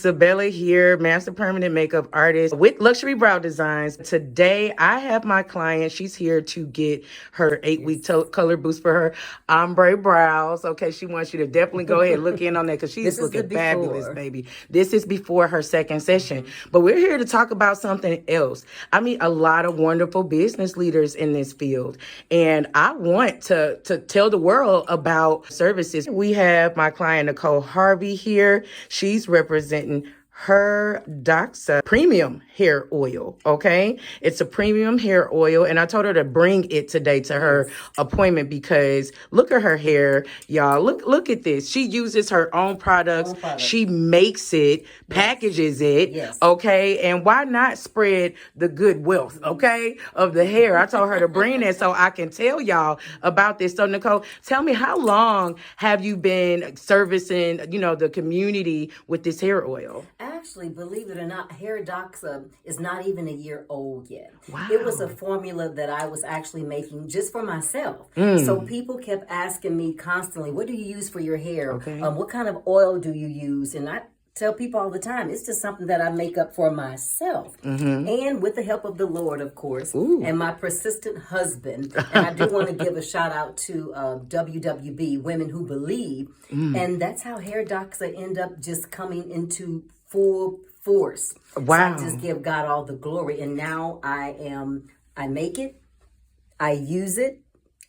Isabella here, master permanent makeup artist with Luxury Brow Designs. Today, I have my client. She's here to get her 8-week color boost for her ombre brows. Okay, she wants you to definitely go ahead and look in on that because she's looking fabulous, baby. This is before her second session. But we're here to talk about something else. I meet a lot of wonderful business leaders in this field, and I want to tell the world about services. We have my client, Nicole Harvey, here. She's representing her DOXA premium hair oil, okay? It's a premium hair oil, and I told her to bring it today to her appointment because look at her hair, y'all. Look at this. She uses her own products. She makes it, packages it, okay? And why not spread the good wealth, okay, of the hair? I told her to bring it so I can tell y'all about this. So, Nicole, tell me, how long have you been servicing, the community with this hair oil? Actually, believe it or not, Hair DOXA is not even a year old yet. Wow. It was a formula that I was actually making just for myself. So people kept asking me constantly, what do you use for your hair? Okay. What kind of oil do you use? And I tell people all the time, it's just something that I make up for myself. And with the help of the Lord, of course, and my persistent husband. And I do want to give a shout out to WWB, Women Who Believe. And that's how Hair DOXA end up just coming into full force. Wow. So I just give God all the glory. And now I make it, I use it,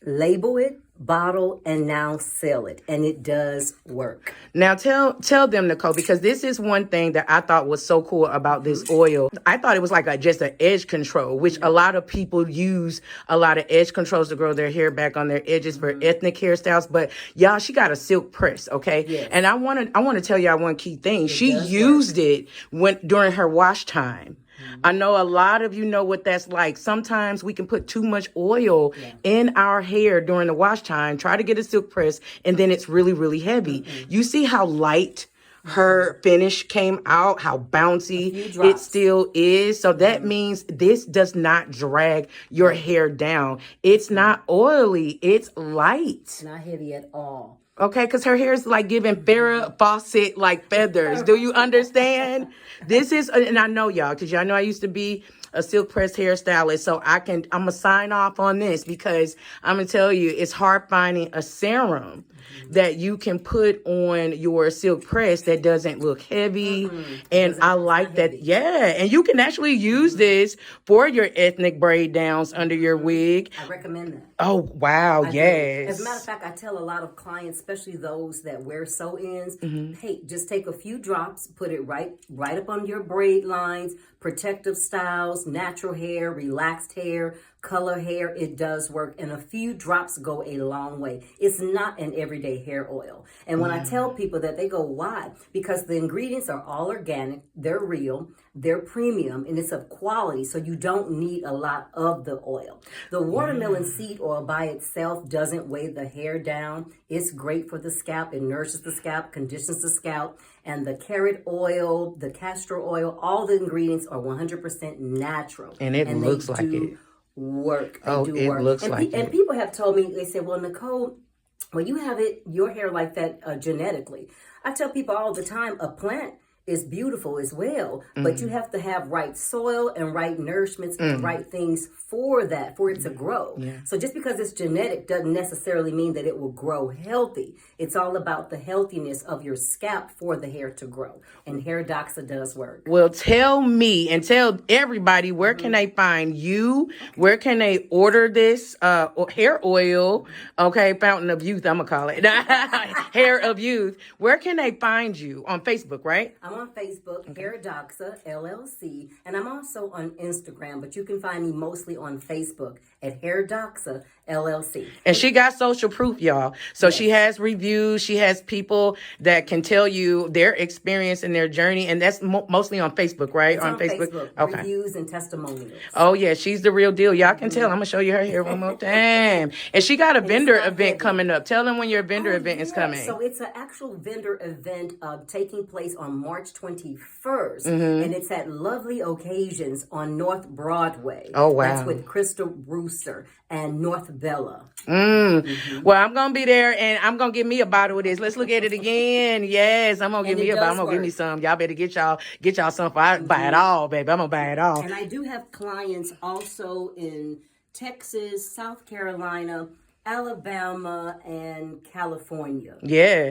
label it, bottle, and now sell it. And it does work. Now tell them, Nicole, because this is one thing that I thought was so cool about this oil. I thought it was like just an edge control, which a lot of people use a lot of edge controls to grow their hair back on their edges for ethnic hairstyles. But y'all, she got a silk press, okay? Yes. And I want to tell y'all one key thing. She used it during her wash time. I know a lot of you know what that's like. Sometimes we can put too much oil in our hair during the wash time, try to get a silk press, and then it's really, really heavy. You see how light her finish came out, how bouncy it still is. So that means this does not drag your hair down. It's not oily. It's light. Not heavy at all. Okay, because her hair is like giving Farrah Fawcett like feathers. Do you understand? This is, and I know y'all, because y'all know I used to be a silk press hairstylist. So I'm going to sign off on this because I'm going to tell you, it's hard finding a serum that you can put on your silk press that doesn't look heavy. And I like that. Yeah. And you can actually use this for your ethnic braid downs under your wig. I recommend that. Oh, wow. Yes. As a matter of fact, I tell a lot of clients, especially those that wear sew-ins, hey, just take a few drops, put it right up on your braid lines, protective styles, natural hair, relaxed hair, color hair. It does work, and a few drops go a long way. It's not an everyday hair oil. And when I tell people that, they go, why? Because the ingredients are all organic, they're real, they're premium, and it's of quality, so you don't need a lot of the oil. The watermelon seed oil by itself doesn't weigh the hair down. It's great for the scalp. It nourishes the scalp, conditions the scalp. And the carrot oil, the castor oil, all the ingredients are 100% natural. And it looks like it. Work. It looks like it. And people have told me, they said, well, Nicole, well, you have your hair like that genetically. I tell people all the time, a plant is beautiful as well, but you have to have right soil and right nourishments and right things for it to grow. So just because it's genetic doesn't necessarily mean that it will grow healthy. It's all about the healthiness of your scalp for the hair to grow. And Hair DOXA does work. Well, tell me and tell everybody, where can they find you? Where can they order this hair oil? Okay, Fountain of Youth, I'm going to call it. Hair of Youth. Where can they find you? On Facebook, right? I'm on Facebook, Hair DOXA, LLC, and I'm also on Instagram, but you can find me mostly on Facebook at Hair DOXA, LLC. And she got social proof, y'all. So she has reviews. She has people that can tell you their experience and their journey. And that's mostly on Facebook, right? It's on Facebook. Okay. Reviews and testimonials. Oh, yeah. She's the real deal. Y'all can tell. I'm going to show you her hair one more time. And she got a vendor event coming up. Tell them when your vendor event is coming. So it's an actual vendor event taking place on March March 21st. And it's at Lovely Occasions on North Broadway. Oh, wow. That's with Crystal Brewster and North Bella. Well, I'm gonna be there, and I'm gonna get me a bottle of this. Let's look at it again. Yes, I'm gonna give me a bottle. I'm gonna give me some. Y'all better get y'all some. I buy it all, baby. I'm gonna buy it all. And I do have clients also in Texas, South Carolina, Alabama, and California. Yeah.